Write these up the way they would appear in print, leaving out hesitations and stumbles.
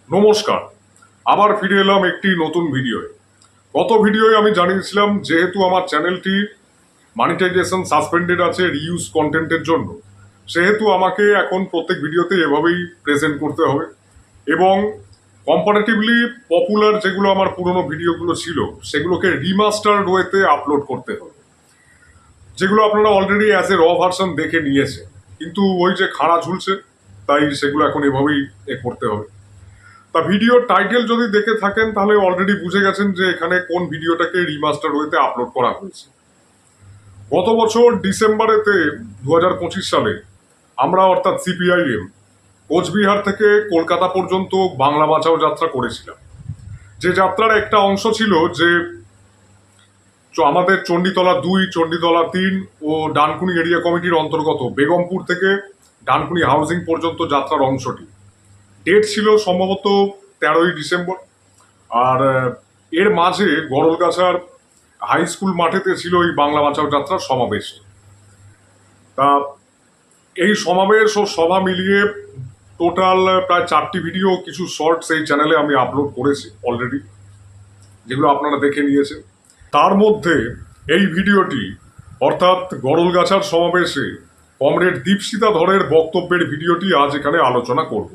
নমস্কার, আবার ফিরে এলাম একটি নতুন ভিডিওয়ে। গত ভিডিওয়ে আমি জানিয়েছিলাম যেহেতু আমার চ্যানেলটি মনিটাইজেশন সাসপেন্ডেড আছে রিইউজ কন্টেন্টের জন্য, সেহেতু আমাকে এখন প্রত্যেক ভিডিওতে এভাবেই প্রেজেন্ট করতে হবে এবং কম্পারেটিভলি পপুলার যেগুলো আমার পুরনো ভিডিওগুলো ছিল সেগুলোকে রিমাস্টার্ড ওয়েতে আপলোড করতে হবে, যেগুলো আপনারা অলরেডি অ্যাজ এ র ভার্সন দেখে নিয়েছে, কিন্তু ওই যে খাড়া ঝুলছে তাই সেগুলো এখন এভাবেই করতে হবে। তা ভিডিওর টাইটেল যদি দেখে থাকেন তাহলে অলরেডি বুঝে গেছেন যে এখানে কোন ভিডিওটাকে রিমাস্টার ওয়েতে আপলোড করা হয়েছে। গত বছর ডিসেম্বরেতে 2025 সালে আমরা অর্থাৎ সিপিআইএম কোচবিহার থেকে কলকাতা পর্যন্ত বাংলা বাঁচাও যাত্রা করেছিলাম। যে যাত্রার একটা অংশ ছিল যে আমাদের চণ্ডীতলা 2, চণ্ডীতলা 3 ও ডানকুনি এরিয়া কমিটির অন্তর্গত বেগমপুর থেকে ডানকুনি হাউজিং পর্যন্ত যাত্রার অংশটি। ডেট ছিল সম্ভবত 13ই ডিসেম্বর। আর এর মাঝে গড়লগাছার হাই স্কুল মাঠেতে ছিল এই বাংলা বাঁচাও যাত্রার সমাবেশ। তা এই সমাবেশ ও সভা মিলিয়ে টোটাল প্রায় 4টি ভিডিও, কিছু শর্টস এই চ্যানেলে আমি আপলোড করেছি অলরেডি, যেগুলো আপনারা দেখে নিয়েছেন। তার মধ্যে এই ভিডিওটি অর্থাৎ গড়লগাছার সমাবেশে কমরেড দীপশিতা ধরের বক্তব্যের ভিডিওটি আজ এখানে আলোচনা করব।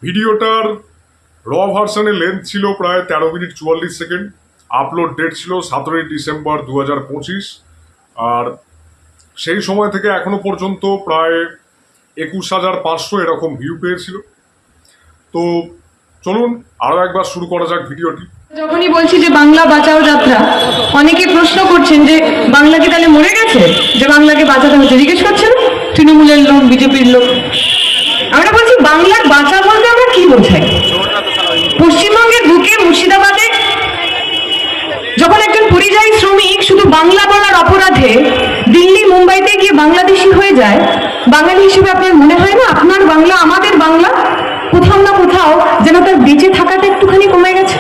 ভিডিওটার র ভার্সনের লেন্থ ছিল প্রায় 13 মিনিট 44 সেকেন্ড। আপলোড ডেট ছিল 17ই ডিসেম্বর 2025। আর সেই সময় থেকে এখনো পর্যন্ত প্রায় 21,500 এরকম ভিউ পেয়েছিল। তো চলুন আরও একবার শুরু করা যাক ভিডিওটি। যখনই বলছি যে বাংলা বাঁচাও যাত্রা, অনেকে প্রশ্ন করছেন যে বাংলা কি তাহলে মরে গেছে, যে বাংলাকে বাঁচাতে হচ্ছে? জিজ্ঞেস করছেন তৃণমূলের লোক, বিজেপির লোক। আমরা বলছি বাংলার বাঁচা বলতে আমরা কি বোঝাই? পশ্চিমবঙ্গের বুকে মুর্শিদাবাদে যখন একজন পরিযায়ী শ্রমিক শুধু বাংলা বলার অপরাধে দিল্লি মুম্বাইতে গিয়ে বাংলাদেশি হয়ে যায়, বাঙালি হিসেবে আপনার মনে হয় না আপনার বাংলা আমাদের বাংলা কোথাও না কোথাও যেন তার বেঁচে থাকাটা একটুখানি কমে গেছে?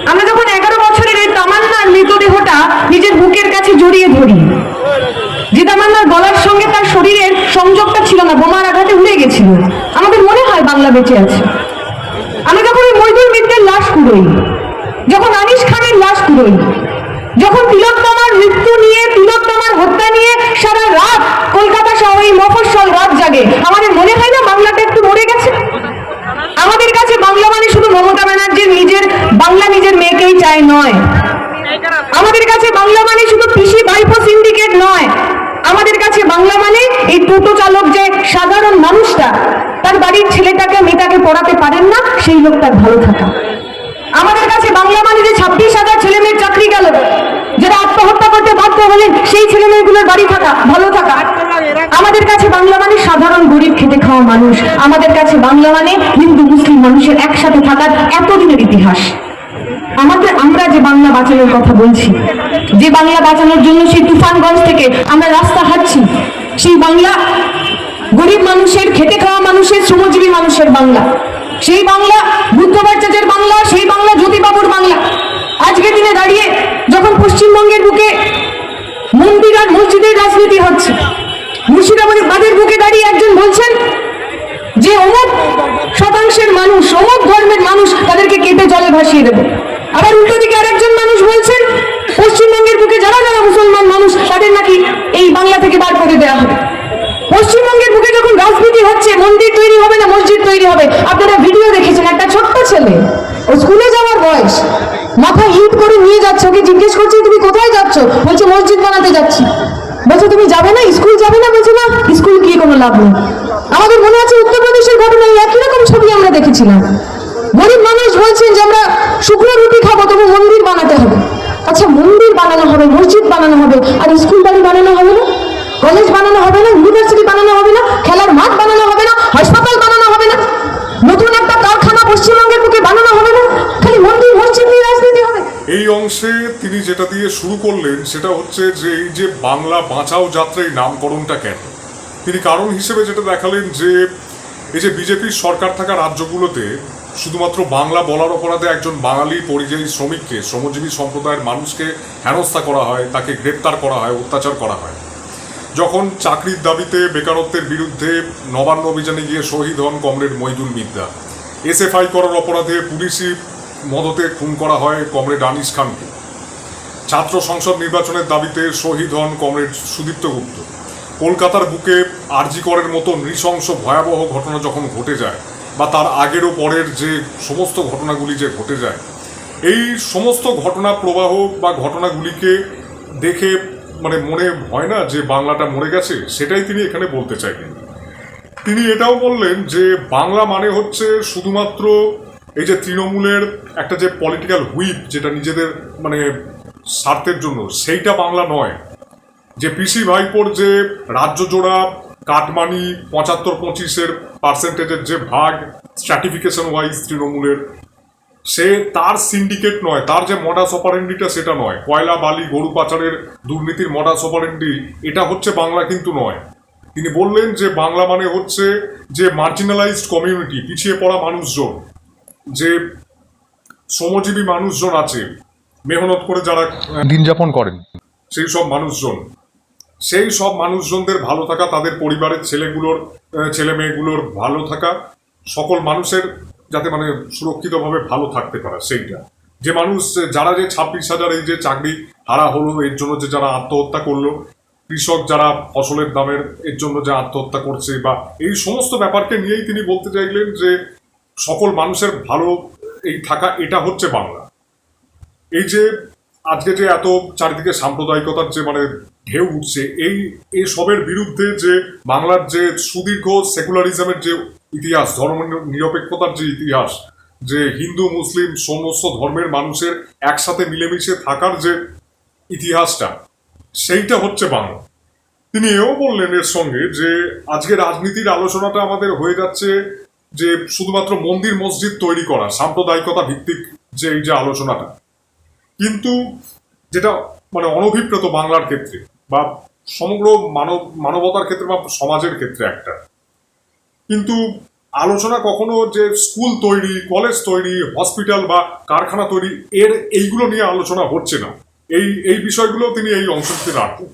আমরা যখন 11 বছরের এই তামান্নার মৃতদেহটা নিজের বুকের কাছে জড়িয়ে ধরি, যে তামান্নার গলার সঙ্গে তার শরীরের সংযোগটা ছিল না, বোমার আঘাতে উড়ে গেছিল, আমাদের মনে হয় বাংলা বেঁচে আছে। আমরা যখন ওই মইদুল মিত্রের লাশ কুড়োই, যখন আনিস খানের লাশ কুড়োই, যখন তিলোত্তমার মৃত্যু নিয়ে, তিলোত্তমার হত্যা নিয়ে সারা রাত কলকাতা সহ এই মফস্বল রাত জাগে, আমাদের মনে হয় না বাংলাটা একটু মরে গেছে? আমাদের কাছে বাংলা মানে শুধু মমতা ব্যানার্জির নিজের বাংলা নিজের মেয়েকেই চায় নয়। আমাদের কাছে বাংলা মানে শুধু পিসি ভাইপো সিন্ডিকেট নয়। আমাদের কাছে বাংলা মানে এই টোটো চালক যে সাধারণ মানুষটা তার বাড়ির ছেলেটাকে মেয়েটাকে পড়াতে পারেন না, সেই লোকটার ভালো থাকা। আমাদের কাছে বাংলা মানে যে 26,000 ছেলে মেয়ের চাকরি গেল, যারা আত্মহত্যা করতে বাধ্য হলেন, সেই ছেলে মেয়েগুলোর বাড়ি থাকা, ভালো থাকা। আমাদের কাছে বাংলা মানে সাধারণ গরিব খেটে খাওয়া মানুষ। আমাদের কাছে বাংলা মানে হিন্দু মুসলিম মানুষের একসাথে থাকার এতদিনের ইতিহাস। আমরা যে বাংলা বাঁচানোর কথা বলছি, যে বাংলা বাঁচানোর জন্য সেই তুফানগঞ্জ থেকে আমরা রাস্তা হাঁটছি, সেই বাংলা গরিব মানুষের, খেটে খাওয়া মানুষের, শ্রমজীবী মানুষের বাংলা, সেই বাংলা বুদ্ধবাচার্যের বাংলা, সেই বাংলা জ্যোতিবাবুর বাংলা। আজকের দিনে দাঁড়িয়ে যখন পশ্চিমবঙ্গের বুকে মন্দির আর মসজিদের রাজনীতি হচ্ছে, মুর্শিদাবাদের বুকে দাঁড়িয়ে একজন বলছেন যে অমুক শতাংশের মানুষ, অমুক ধর্মের মানুষ, তাদেরকে কেটে জলে ভাসিয়ে দেবে। আবার উল্টো দিকে আরেকজন মানুষ বলছেন পশ্চিমবঙ্গের বুকে যারা যারা মুসলমান মানুষ তাদের নাকি এই বাংলা থেকে বার করে দেওয়া হবে। পশ্চিমবঙ্গের বুকে যখন রাজনীতি হচ্ছে, মন্দির তৈরি হবে না মসজিদ তৈরি হবে। আপনারা ভিডিও দেখেছেন, একটা ছোট্ট ছেলে, ও স্কুলে যাওয়ার বয়স, মাথায় হিট করে নিয়ে যাচ্ছে, ওকে জিজ্ঞেস করছে তুমি কোথায় যাচ্ছ? বলছে মসজিদ বানাতে যাচ্ছি। বলছে তুমি যাবে না, স্কুল যাবে না? বলছে না, স্কুল গিয়ে কোনো লাভ নেই। আমাদের মনে আছে উত্তরপ্রদেশের ঘটনায় একই রকম ছবি আমরা দেখেছিলাম। গরিব মানুষ বলছেন যে আমরা শুকনো রুটি খাবো, তবু মন্দির বানাতে হবে। আচ্ছা, মন্দির বানানো হবে, মসজিদ বানানো হবে, আর স্কুল বাড়ি বানানো হবে না? কলেজ বানানো হবে না? ইউনিভার্সিটি বানানো হবে না? খেলার মাঠ বানানো হবে না? হাসপাতাল বানানো হবে না? নতুন একটা কারখানা পশ্চিমবঙ্গের বুকে বানানো হবে না? খালি মন্দির মসজিদ নিয়ে রাজনীতি হবে। এই অংশে তিনি যেটা দিয়ে শুরু করলেন সেটা হচ্ছে যে এই যে বাংলা বাঁচাও যাত্রা এই নামকরণটা কেন, তিনি কারণ হিসেবে যেটা দেখালেন যে এই যে বিজেপির সরকার থাকা রাজ্যগুলোতে শুধুমাত্র বাংলা বলার অপরাধে একজন বাঙালি পরিযায়ী শ্রমিককে, শ্রমজীবী সম্প্রদায়ের মানুষকে হেনস্থা করা হয়, তাকে গ্রেপ্তার করা হয়, অত্যাচার করা হয়। যখন চাকরির দাবিতে বেকারত্বের বিরুদ্ধে নবান্ন অভিযানে গিয়ে শহীদ হন কমরেড মইদুল মিত্র, এসএফআই করার অপরাধে পুলিশি মদতে খুন করা হয় কমরেড আনিস খানকে। ছাত্র সংসদ নির্বাচনের দাবিতে শহীদ হন কমরেড সুদীপ্ত গুপ্ত। কলকাতার বুকে আরজি করের মতো নৃশংস ভয়াবহ ঘটনা যখন ঘটে যায়, বা তার আগের ও পরের যে সমস্ত ঘটনাগুলি যে ঘটে যায়, এই সমস্ত ঘটনা প্রবাহ বা ঘটনাগুলিকে দেখে মানে মনে হয় না যে বাংলাটা মরে গেছে, সেটাই তিনি এখানে বলতে চাইলেন। তিনি এটাও বললেন যে বাংলা মানে হচ্ছে শুধুমাত্র এই যে তৃণমূলের একটা যে পলিটিক্যাল হুইপ, যেটা নিজেদের মানে স্বার্থের জন্য, সেইটা বাংলা নয়। যে পিসি ভাইপোর যে রাজ্য জোড়া কাটমানি 75-25% যে ভাগ স্ট্র্যাটিফিকেশন ওয়াইজ তৃণমূলের, সে তার সিন্ডিকেট নয়, তার যে মডাস অপারেন্ডিটা সেটা নয়। কয়লা বালি গরু পাচারের দুর্নীতির মডাস অপারেন্ডি এটা হচ্ছে বাংলা কিন্তু নয়। তিনি বললেন যে বাংলা মানে হচ্ছে যে মার্জিনালাইজড কমিউনিটি, পিছিয়ে পড়া মানুষজন, যে শ্রমজীবী মানুষজন আছে, মেহনত করে যারা দিন যাপন করেন, সেই সব মানুষজনদের ভালো থাকা, তাদের পরিবারের ছেলে মেয়েগুলোর ভালো থাকা, সকল মানুষের যাতে মানে সুরক্ষিতভাবে ভালো থাকতে পারে, সেইটা। যে মানুষ যারা যে 26,000 এই যে চাকরি হারা হলো এর জন্য যে যারা আত্মহত্যা করলো, কৃষক যারা ফসলের দামের এর জন্য যে আত্মহত্যা করছে, বা এই সমস্ত ব্যাপারকে নিয়েই তিনি বলতে চাইলেন যে সকল মানুষের ভালো এই থাকা, এটা হচ্ছে বাংলা। এই যে আজকে যে এত চারিদিকে সাম্প্রদায়িকতার যে মানে ঢেউ উঠছে, এই সবের বিরুদ্ধে যে বাংলার যে সুদীর্ঘ সেকুলারিজমের যে ইতিহাস, ধর্ম নিরপেক্ষতার যে ইতিহাস, যে হিন্দু মুসলিম সমস্ত ধর্মের মানুষের একসাথে মিলেমিশে থাকার যে ইতিহাসটা, সেইটা হচ্ছে বাংলা। তিনি এও বললেন এর সঙ্গে যে আজকে রাজনীতির আলোচনাটা আমাদের হয়ে যাচ্ছে যে শুধুমাত্র মন্দির মসজিদ তৈরি করা, সাম্প্রদায়িকতা ভিত্তিক যে এই যে আলোচনাটা, কিন্তু যেটা মানে অনভিপ্রেত বাংলার ক্ষেত্রে বা সমগ্র মানবতার ক্ষেত্রে বা সমাজের ক্ষেত্রে একটা, কিন্তু আলোচনা কখনো যে স্কুল তৈরি, কলেজ তৈরি, হসপিটাল বা কারখানা তৈরি, এইগুলো নিয়ে আলোচনা হচ্ছে না। এই বিষয়গুলো তিনি এই অংশটিতে রাখবেন।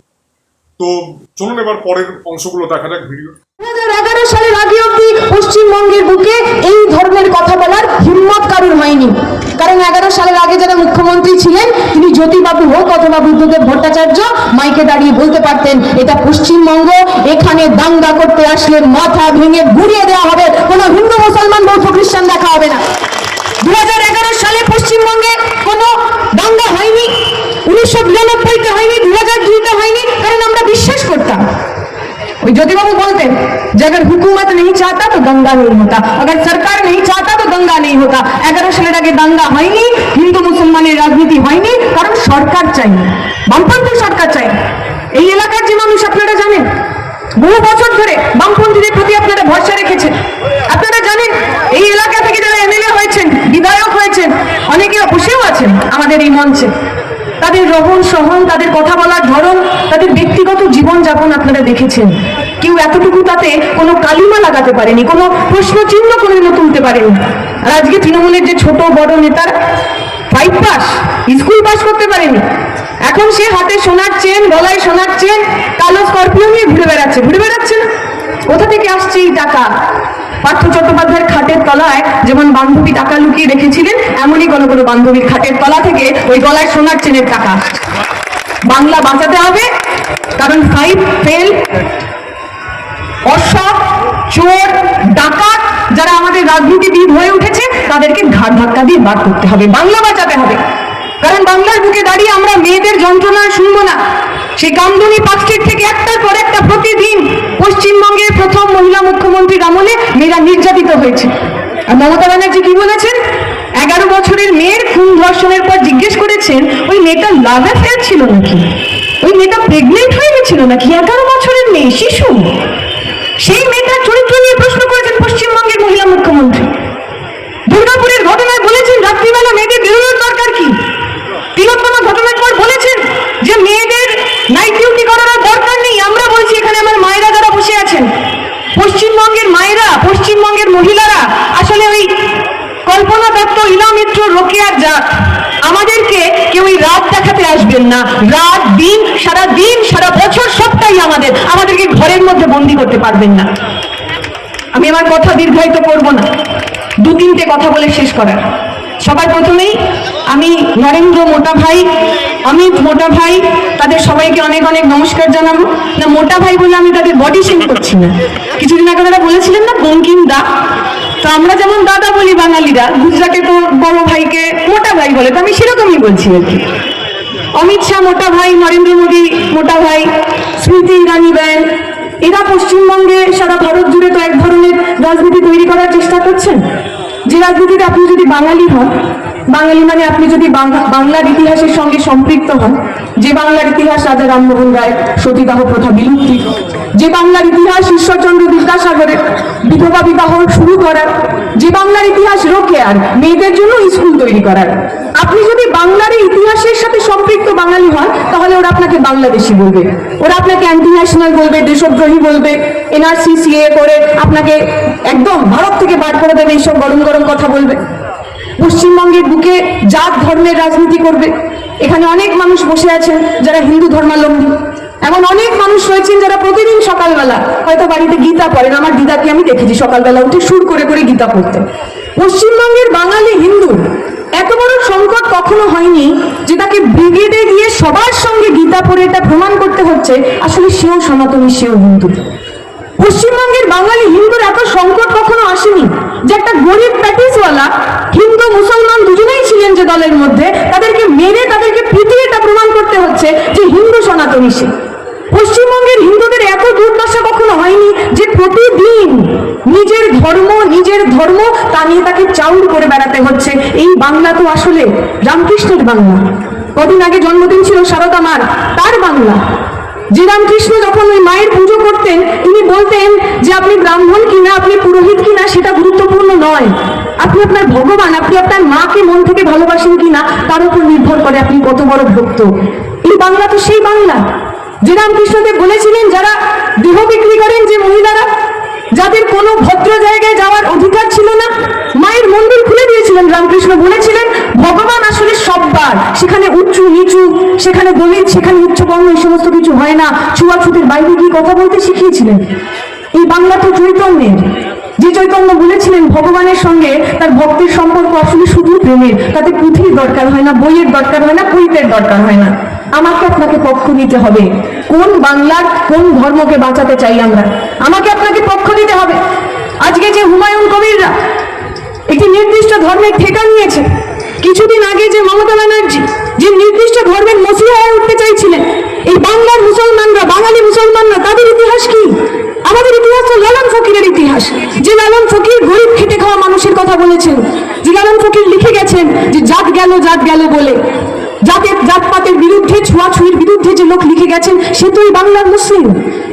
তো চলুন এবার পরের অংশগুলো দেখা যাক ভিডিও। 2011 সালের আগে অব্দি পশ্চিমবঙ্গের বুকে এই ধরনের কথা বলার হিম্মত কারুর হয়নি, কারণ 11 সালের আগে যারা মুখ্যমন্ত্রী ছিলেন, তিনি জ্যোতিবাবু হোক অথবা বুদ্ধদেব ভট্টাচার্য, মাইকে দাঁড়িয়ে বলতে পারতেন এটা পশ্চিমবঙ্গ, এখানে দাঙ্গা করতে আসলে মাথা ভেঙে গুড়িয়ে দেওয়া হবে, কোনো হিন্দু মুসলমান বৌদ্ধ খ্রিস্টান দেখা হবে না। 2011 সালে পশ্চিমবঙ্গে কোনো দাঙ্গা হয়নি, 1992-তে হয়নি, 2002-তে হয়নি, কারণ আমরা বিশ্বাস করতাম। ওই জ্যোতিবাবু বলতেন যে अगर हुकूमत नहीं चाहता तो दंगा नहीं होता, अगर सरकार नहीं चाहता तो दंगा नहीं होता। 11 সালের আগে দাঙ্গা হয়নি, হিন্দু মুসলমানের রাজনীতি হয়নি, কারণ সরকার চাই, বামপন্থী সরকার চাই। এই এলাকার যে মানুষ আপনারা জানেন, বহু বছর ধরে বামপন্থীদের প্রতি আপনারা ভরসা রেখেছেন। আপনারা জানেন এই এলাকা থেকে যারা এমএলএ হয়েছেন, বিধায়ক হয়েছেন, অনেকে বসেও আছেন আমাদের এই মঞ্চে, তাদের রহন সহন, তাদের কথা বলার ধরন, তাদের ব্যক্তিগত জীবনযাপন আপনারা দেখেছেন। কেউ এতটুকু তাতে কোনো কালিমা লাগাতে পারেনি, কোনো প্রশ্ন চিহ্ন কোনোদিনও তুলতে পারেনি। আর আজকে তৃণমূলের যে ছোট বড় নেতারা 5 পাস, স্কুল পাস করতে পারেনি, এখন সে হাতে সোনার চেন, গলায় সোনার চেন, কালো স্করপিও নিয়ে ঘুরে বেড়াচ্ছে না। কোথা থেকে আসছে এই টাকা? পার্থ চট্টোপাধ্যায়ের খাটের তলায় যেমন বান্ধবী টাকা লুকিয়ে রেখেছিলেন, এমনই কোনো কোনো বান্ধবীর খাটের তলা থেকে ওই গলায় সোনার চেনের টাকা। বাংলা বাঁচাতে হবে, কারণ 5 ফেল, অসৎ, চোর, ডাকাত যারা আমাদের রাজনীতিবিদ হয়ে উঠেছে, তাদেরকে ঘাড় ধাক্কা দিয়ে বার করতে হবে, বাংলা বাঁচাতে হবে। কারণ বাংলার বুকে দাঁড়িয়ে আমরা মেয়েদের যন্ত্রণা শুনবো না। সেই কামদুনি পার্কস্ট্রিট থেকে একটার পর একটা প্রতিদিন পশ্চিমবঙ্গের প্রথম মহিলা মুখ্যমন্ত্রীর আমলে মেয়েরা নির্যাতিত হয়েছে। আর মমতা ব্যানার্জি কি বলেছেন? 11 বছরের মেয়ের খুন ধর্ষণের পর জিজ্ঞেস করেছেন ওই মেয়েটা লাভ অ্যাফেয়ার ছিল নাকি, ওই মেয়েটা প্রেগনেন্ট হয়ে গেছিল নাকি। 11 বছরের মেয়ে, শিশু, সেই মেয়েটার চরিত্র নিয়ে প্রশ্ন করেছেন পশ্চিমবঙ্গের মহিলা মুখ্যমন্ত্রী। দুর্গাপুরের ঘটনায় বলেছেন রাত্রিবেলা মেয়েদের বেরোনোর দরকার কি। তিলোত্তমা ঘটনার পর বলেছেন যে মেয়েদের নাইট ডিউটি করার দরকার নেই। আমরা বলছি এখানে আমার মায়েরা যারা বসে আছেন, পশ্চিমবঙ্গের মায়েরা, পশ্চিমবঙ্গের মহিলারা আসলে ওই কল্পনা দত্ত, ইলা মিত্র, রোকেয়ার জাত। আমাদেরকে কেউ ওই রাত দেখাতে আসবেন না। রাত দিন, সারা বছর সবটাই আমাদেরকে ঘরের মধ্যে বন্দি করতে পারবেন না। আমি আমার কথা দীর্ঘায়িত করব না, দু তিনটে কথা বলে শেষ করার। সবার প্রথমেই আমি নরেন্দ্র মোটা ভাই, অমিত মোটা ভাই, তাদের সবাইকে অনেক অনেক নমস্কার জানাবো। না, মোটা ভাই বলে আমি তাদের বডি শেম করছি না। কিছুদিন আগে তারা বলেছিলেন না বঙ্কিম দা, তো আমরা যেমন দাদা বলি বাঙালিরা, গুজরাটে তো বড় ভাইকে মোটা ভাই বলে, তো আমি সেরকমই বলছি আর কি। অমিত শাহ মোটা ভাই, নরেন্দ্র মোদী মোটা ভাই, স্মৃতি ইরানি ব্যান, এরা পশ্চিমবঙ্গে সারা ভারত জুড়ে তো এক ধরনের রাজনীতি তৈরি করার চেষ্টা করছেন, যে রাজনীতিতে আপনি যদি বাঙালি হন, বাঙালি মানে আপনি যদি বাংলার ইতিহাসের সঙ্গে সম্পৃক্ত হন, যে বাংলার ইতিহাস রাজা রামমোহন রায় সতীদাহ প্রথা বিলুপ্তি, যে বাংলার ইতিহাস ঈশ্বরচন্দ্র বিদ্যাসাগরের বিধবা বিবাহ শুরু করার, যে বাংলার ইতিহাস রোকেয়ার মেয়েদের জন্য স্কুল তৈরি করার, আপনি যদি বাংলার এই ইতিহাসের সাথে সম্পৃক্ত বাঙালি হন, তাহলে ওরা আপনাকে বাংলাদেশি বলবে, ওরা আপনাকে অ্যান্টি ন্যাশনাল বলবে, দেশদ্রোহী বলবে, এনআরসি সিএ করে আপনাকে একদম ভারত থেকে বার করে দেবে, এইসব গরম গরম কথা বলবে। পশ্চিমবঙ্গের বুকে জাত ধর্মের রাজনীতি করবে। এখানে অনেক মানুষ বসে আছেন যারা হিন্দু ধর্মাবলম্বী, এমন অনেক মানুষ রয়েছেন যারা প্রতিদিন সকালবেলা হয়তো বাড়িতে গীতা পড়েন। আমার দিদাকে আমি দেখেছি সকালবেলা উঠে সুর করে করে গীতা পড়তে। পশ্চিমবঙ্গের বাঙালি হিন্দু এত বড় সংকট কখনো হয়নি যে তাকে ব্রিগেডে গিয়ে সবার সঙ্গে গীতা পড়ে এটা প্রমাণ করতে হচ্ছে আসলে সেও সনাতনী, সেও হিন্দু। পশ্চিমবঙ্গের বাঙালি হিন্দুর এত সংকট কখনো আসেনি যে একটা গরিব প্যাটিসওয়ালা হিন্দু মুসলমান দুজনেই ছিলেন যে দলের মধ্যে, তাদেরকে মেরে তাদেরকে পিটিয়ে এটা প্রমাণ করতে হচ্ছে যে হিন্দু সনাতনী সে। পশ্চিমবঙ্গের হিন্দুদের এত দুর্দশা কখনো হয়নি যে প্রতিদিন নিজের ধর্ম তা নিয়ে তাকে চাউর করে বেড়াতে হচ্ছে। এই বাংলা তো আসলে রামকৃষ্ণের বাংলা। কদিন আগে জন্মদিন ছিল সারদা মার, তার বাংলা। যে রামকৃষ্ণ যখন ওই মায়ের পুজো করতেন, তিনি বলতেন যে আপনি ব্রাহ্মণ কিনা, আপনি পুরোহিত কিনা সেটা গুরুত্বপূর্ণ নয়, আপনি আপনার ভগবান, আপনি আপনার মাকে মন থেকে ভালোবাসেন কিনা তার উপর নির্ভর করে আপনি কত বড় ভক্ত। এই বাংলা তো সেই বাংলা যে রামকৃষ্ণদেব বলেছিলেন যারা দেহ বিক্রি করেন, যে মহিলারা যাদের কোনো ভদ্র জায়গায় যাওয়ার অধিকার ছিল না, মায়ের মন্দির খুলে দিয়েছিলেন। রামকৃষ্ণ বলেছিলেন ভগবান আসলে সববার, সেখানে উঁচু নিচু, সেখানে দলিত, সেখানে উচ্চবর্ণ, এই সমস্ত কিছু হয় না। ছুয়াছুতির বাইরে গিয়ে কথা বলতে শিখিয়েছিলেন। এই বাংলা তো চৈতন্যের, যে চৈতন্য বলেছিলেন ভগবানের সঙ্গে তার ভক্তের সম্পর্ক আসলে শুধু প্রেমের, তাতে পুঁথির দরকার হয় না, বইয়ের দরকার হয় না, পৈতের দরকার হয় না। আমাকে আপনাকে পক্ষ নিতে হবে কোন বাংলার কোন ধর্মকে বাঁচাতে চাই আমরা, আমাকে আপনাকে পক্ষ নিতে হবে। আজকে যে হুমায়ুন কবিররা একটি নির্দিষ্ট ধর্মের ঠেকা নিয়েছে, কিছুদিন আগে যে মমতা ব্যানার্জি যে নির্দিষ্ট ধর্মের মসিহা হয়ে উঠতে চাইছিলেন, এই বাংলার মুসলমানরা, বাঙালি মুসলমানরা, তাদের ইতিহাস কি? আমাদের ইতিহাস তো লালন ফকিরের ইতিহাস। যে লালন ফকির গরিব খেটে খাওয়া মানুষের কথা বলেছেন, যে লালন ফকির লিখে গেছেন যে জাত গেল বলে, জাতপাতের বিরুদ্ধে, ছোঁয়াছুঁয়ির বিরুদ্ধে যে লোক লিখে গেছেন, সে তো এই বাংলার মুসলিম।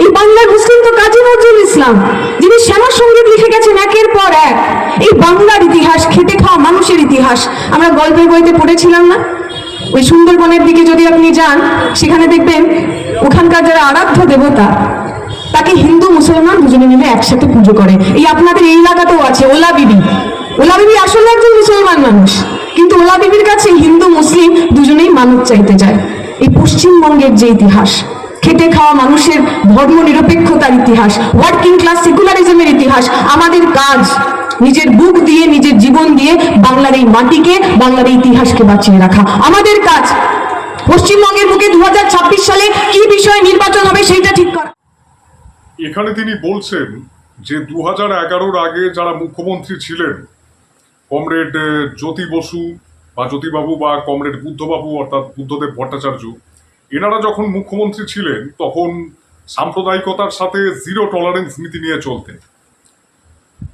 এই বাংলার মুসলিম তো কাজী নজরুল ইসলাম, যিনি শ্যামা সঙ্গীত লিখে গেছেন একের পর এক। এই বাংলার ইতিহাস, খেটে খাওয়া মানুষের ইতিহাস আমরা গল্পের বইতে পড়েছিলাম না? ওই সুন্দরবনের দিকে যদি আপনি যান, সেখানে দেখবেন ওখানকার যারা আরাধ্য দেবতা, তাকে হিন্দু মুসলমান দুজনে মিলে একসাথে পুজো করে। এই আপনাদের এই এলাকাতেও আছে ওলা বিবি। ওলা বিবি আসলে একজন মুসলমান মানুষ, কিন্তু ওলা বিবির কাছে হিন্দু মুসলিম দুজনেই মানত চাইতে যায়। এই পশ্চিমবঙ্গের যে ইতিহাস, খেটে খাওয়া মানুষের ধর্ম নিরপেক্ষতার ইতিহাস, ওয়ার্কিং ক্লাস সেকুলারিজমের ইতিহাস, আমাদের কাজ নিজের বুক দিয়ে, নিজের জীবন দিয়ে বাংলার এই মাটিকে, বাংলার এই ইতিহাসকে বাঁচিয়ে রাখা আমাদের কাজ। পশ্চিমবঙ্গের বুকে 2026 সালে কি বিষয়ে নির্বাচন হবে সেইটা ঠিক করা। এখানে তিনি বলছেন যে 2011-র আগে যারা মুখ্যমন্ত্রী ছিলেন, কমরেড জ্যোতি বসু বা জ্যোতিবাবু বা কমরেড বুদ্ধবাবু অর্থাৎ বুদ্ধদেব ভট্টাচার্য, এনারা যখন মুখ্যমন্ত্রী ছিলেন তখন সাম্প্রদায়িকতার সাথে জিরো টলারেন্স নীতি নিয়ে চলতেন,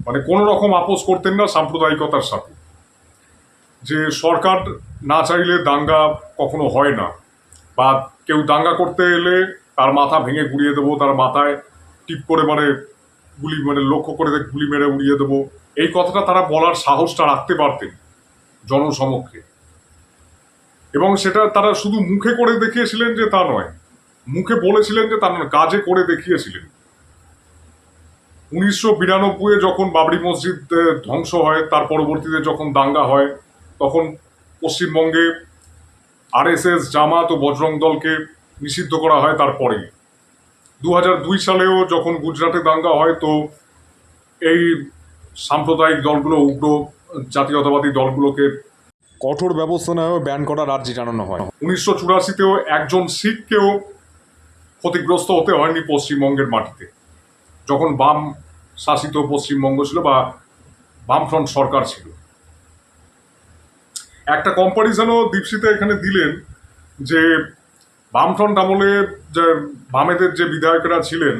মানে কোনো রকম আপোষ করতেন না সাম্প্রদায়িকতার সাথে। যে সরকার না চাইলে দাঙ্গা কখনো হয় না, বা কেউ দাঙ্গা করতে এলে তার মাথা ভেঙে গুড়িয়ে দেবো, তার মাথায় টিপ করে গুলি লক্ষ্য করে গুলি মেরে উড়িয়ে দেবো, এই কথাটা তারা বলার সাহসটা রাখতে পারতেন জনসমক্ষে। এবং সেটা তারা শুধু মুখে করে দেখিয়েছিলেন যে তা নয়, মুখে বলেছিলেন যে তা নয়, কাজে করে দেখিয়েছিলেন। 1992-এ যখন বাবরি মসজিদ ধ্বংস হয়, তার পরবর্তীতে যখন দাঙ্গা হয়, তখন পশ্চিমবঙ্গে আরএসএস, জামাত ও বজরং দলকে নিষিদ্ধ করা হয়। তারপরেই 2002 সালেও যখন গুজরাটে দাঙ্গা হয়, তো এই সাম্প্রদায়িক দলগুলো, উগ্র জাতীয়তাবাদী দলগুলোকে কঠোর ব্যবস্থা নেওয়া, ব্যান করার আর্জি জানানো হয়। 1984-তেও একজন শিখকেও ক্ষতিগ্রস্ত হতে হয়নি পশ্চিমবঙ্গের মাটিতে, যখন বাম শাসিত পশ্চিমবঙ্গ ছিল বা বামফ্রন্ট সরকার ছিল। একটা কম্পারিজনও দীপশিতা এখানে দিলেন যে বামফ্রন্ট আমলে যে বামেদের যে বিধায়করা ছিলেন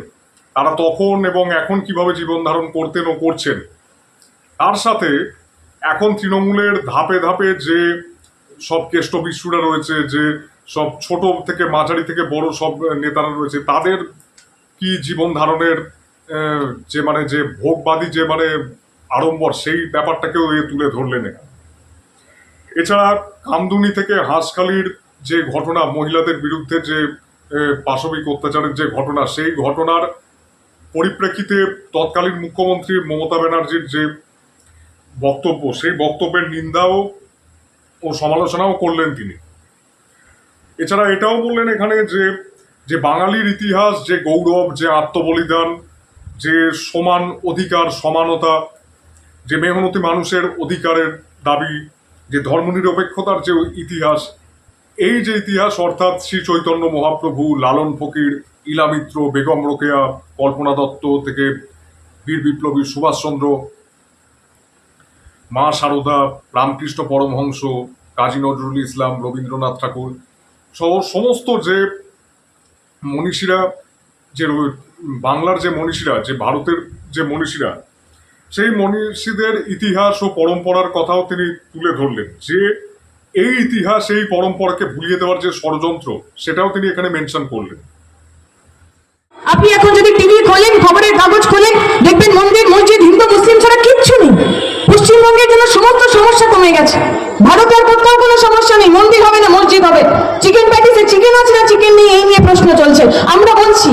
তারা তখন এবং এখন কিভাবে জীবন ধারণ করতেন ও করছেন, তার সাথে এখন তৃণমূলের ধাপে ধাপে যে সব কেষ্ট বিশ্বরা রয়েছে, যে সব ছোট থেকে মাঝারি থেকে বড় সব নেতারা রয়েছে, তাদের কি জীবন ধারণের যে ভোগবাদী যে আড়ম্বর, সেই ব্যাপারটাকেও তুলে ধরলেন। এছাড়া কামদুনি থেকে হাঁসখালির যে ঘটনা, মহিলাদের বিরুদ্ধে যে পাশবিক অত্যাচারের যে ঘটনা, সেই ঘটনার পরিপ্রেক্ষিতে তৎকালীন মুখ্যমন্ত্রী মমতা ব্যানার্জির যে বক্তব্য, সেই বক্তব্যের নিন্দাও ও সমালোচনাও করলেন তিনি। এছাড়া এটাও বললেন এখানে যে বাঙালির ইতিহাস, যে গৌরব, যে আত্মবলিদান, যে সমান অধিকার, সমানতা, যে মেহনতি মানুষের অধিকারের দাবি, যে ধর্মনিরপেক্ষতার যে ইতিহাস, এই যে ইতিহাস অর্থাৎ শ্রী চৈতন্য মহাপ্রভু, লালন ফকির, ইলা মিত্র, বেগম রোকেয়া, কল্পনা দত্ত থেকে বীর বিপ্লবী সুভাষচন্দ্র, মা সারদা, রামকৃষ্ণ পরমহংস, কাজী নজরুল ইসলাম, রবীন্দ্রনাথ ঠাকুর সহ সমস্ত যে মনীষীরা, যে বাংলার যে মনীষীরা, যে ভারতের যে মনীষীরা, সেই মনীষীদের ইতিহাস ও পরম্পরার কথাও তিনি তুলে ধরলেন, যে এই ইতিহাস, এই পরম্পরাকে ভুলিয়ে দেওয়ার যে ষড়যন্ত্র, সেটাও তিনি এখানে মেনশন করলেন। আপনি এখন যদি টিভি খোলেন, খবরের কাগজ খোলেন, দেখবেন মন্দির, মসজিদ, হিন্দু মুসলিম ছাড়া কিচ্ছু নেই। পশ্চিমবঙ্গের জন্য সমস্ত সমস্যা কমে গেছে। ভারতের কোথাও কোনো সমস্যা নেই, মন্দির হবে না মসজিদ হবে, চিকেন প্যাটিসে চিকেন আছে না চিকেন নেই, এই নিয়ে প্রশ্ন চলছে। আমরা বলছি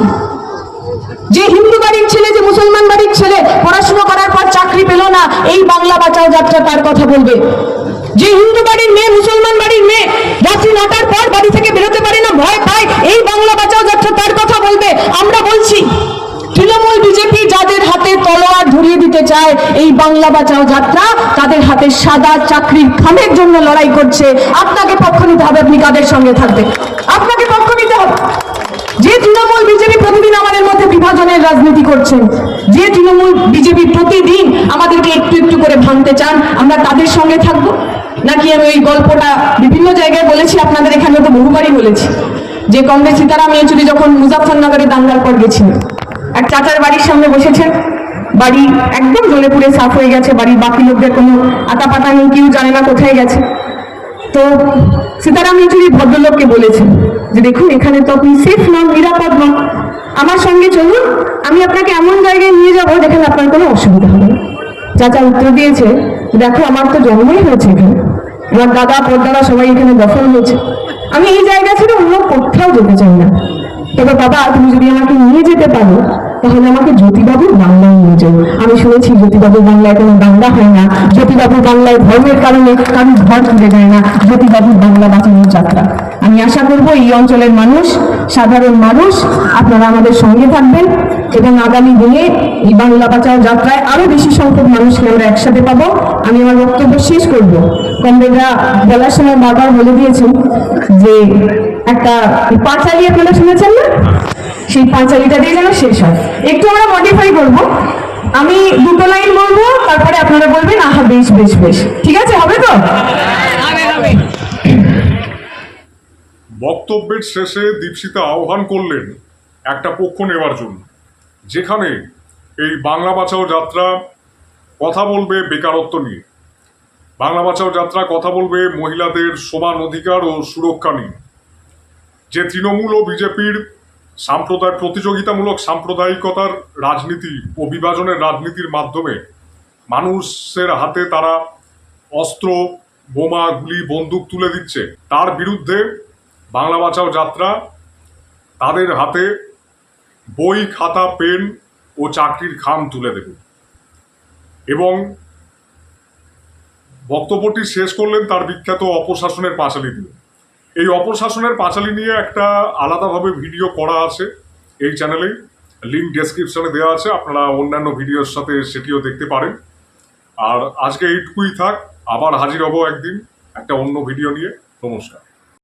যে হিন্দু বাড়ির ছেলে, যে মুসলমান বাড়ির ছেলে পড়াশোনা করার পর চাকরি পেল না, এই বাংলা বাঁচাও যাত্রা তার কথা বলবে। যে হিন্দু বাড়ির মেয়ে, মুসলমান বাড়ির মেয়ে রাত্রি 9টার পর বাড়ি থেকে বেরোতে পারে না, ভয় পায়, এই বাংলা বাঁচাও যাত্রা তার কথা বলবে। আমরা বলছি তৃণমূল বিজেপি যাদের হাতে তলোয়ার ধরিয়ে দিতে চায় এই বাংলা বাঁচাও যাত্রা, তাদের হাতে সাদা চাকরির খামের জন্য লড়াই করছে। আপনাকে পক্ষ নিতে হবে, আপনি কাদের সঙ্গে থাকবেন, আপনাকে পক্ষ নিতে হবে। যে তৃণমূল বিজেপি প্রতিদিন আমাদের মধ্যে বিভাজনের রাজনীতি করছেন, যে তৃণমূল বিজেপি প্রতিদিন আমাদেরকে একটু একটু করে ভাঙতে চান, আমরা তাদের সঙ্গে থাকবো নাকি? আমি ওই গল্পটা বিভিন্ন জায়গায় বলেছি, আপনাদের এখানে তো বহুবারই বলেছি, যে কংগ্রেস সীতারাম ইয়েচুরি যখন মুজাফফরনগরে দাঙ্গার পর গেছিল, এক চাচার বাড়ির সামনে বসেছেন, বাড়ি একদম জ্বলে পুড়ে সাফ হয়ে গেছে, বাড়ির বাকি লোকদের কোনো আতা পাতা নেই, কেউ জানে না কোথায় গেছে। তো সীতারাম ইয়েচুরি ভদ্রলোককে বলেছেন যে দেখুন, এখানে তো আপনি সেফ নন, নিরাপদ নন, আমার সঙ্গে চলুন, আমি আপনাকে এমন জায়গায় নিয়ে যাবো যেখানে আপনার কোনো অসুবিধা হবে না। চাচা উত্তর দিয়েছে, দেখো আমার তো জন্মই হয়েছে এখানে, আমার দাদা পরদাদা সবাই এখানে দফন হয়েছে, আমি এই জায়গা ছেড়ে অন্য কোথাও যেতে চাই না। তবে বাবা, তুমি যদি আমাকে নিয়ে যেতে পারো তাহলে আমাকে জ্যোতিবাবুর বাংলায় নিয়ে যাও। আমি শুনেছি জ্যোতিবাবুর বাংলায় কোনো দাঙ্গা হয় না, জ্যোতিবাবুর বাংলায় ধর্মের কারণে কারো ঘর তুলে যায় না, জ্যোতিবাবুর বাংলা বাঁচানোর যাত্রা। আমি আশা করবো এই অঞ্চলের মানুষ, সাধারণ মানুষ, আপনারা আমাদের সঙ্গে থাকবেন এবং আগামী দিনে এই বাংলা বাঁচাও যাত্রায় আরো বেশি সংখ্যক মানুষকে আমরা একসাথে পাবো। আমি আমার বক্তব্য শেষ করব। কমরেডরা বলার সময় বারবার বলে দিয়েছেন যে একটা পাঁচালি আপনারা শুনেছেন না, সেই পাঁচালিটা দিয়ে যেন শেষ হয়। একটু আমরা মডিফাই করব, আমি দুটো লাইন বলবো, তারপরে আপনারা বলবেন আহা বেশ বেশ বেশ, ঠিক আছে? হবে তো? বক্তব্যের শেষে দীপশিতা আহ্বান করলেন একটা পক্ষ নেওয়ার জন্য, যেখানে এই বাংলা বাঁচাও যাত্রা কথা বলবে বেকারত্ব নিয়ে, বাংলা বাঁচাও যাত্রা কথা বলবে মহিলাদের সমান অধিকার ও সুরক্ষা নিয়ে। যে তৃণমূল ও বিজেপির প্রতিযোগিতামূলক সাম্প্রদায়িকতার রাজনীতি ও বিভাজনের রাজনীতির মাধ্যমে মানুষের হাতে তারা অস্ত্র, বোমা, গুলি, বন্দুক তুলে দিচ্ছে, তার বিরুদ্ধে বাংলা বাঁচাও যাত্রা তাদের হাতে বই, খাতা, পেন ও চাকরির খাম তুলে দেবে। এবং বক্তব্যটি শেষ করলেন তার বিখ্যাত অপশাসনের পাঁচালী দিয়ে। এই অপশাসনের পাঁচালী নিয়ে একটা আলাদাভাবে ভিডিও করা আছে এই চ্যানেলেই, লিঙ্ক ডেসক্রিপশনে দেওয়া আছে, আপনারা অন্যান্য ভিডিওর সাথে সেটিও দেখতে পারেন। আর আজকে এইটুকুই থাক, আবার হাজির হব একদিন একটা অন্য ভিডিও নিয়ে। নমস্কার।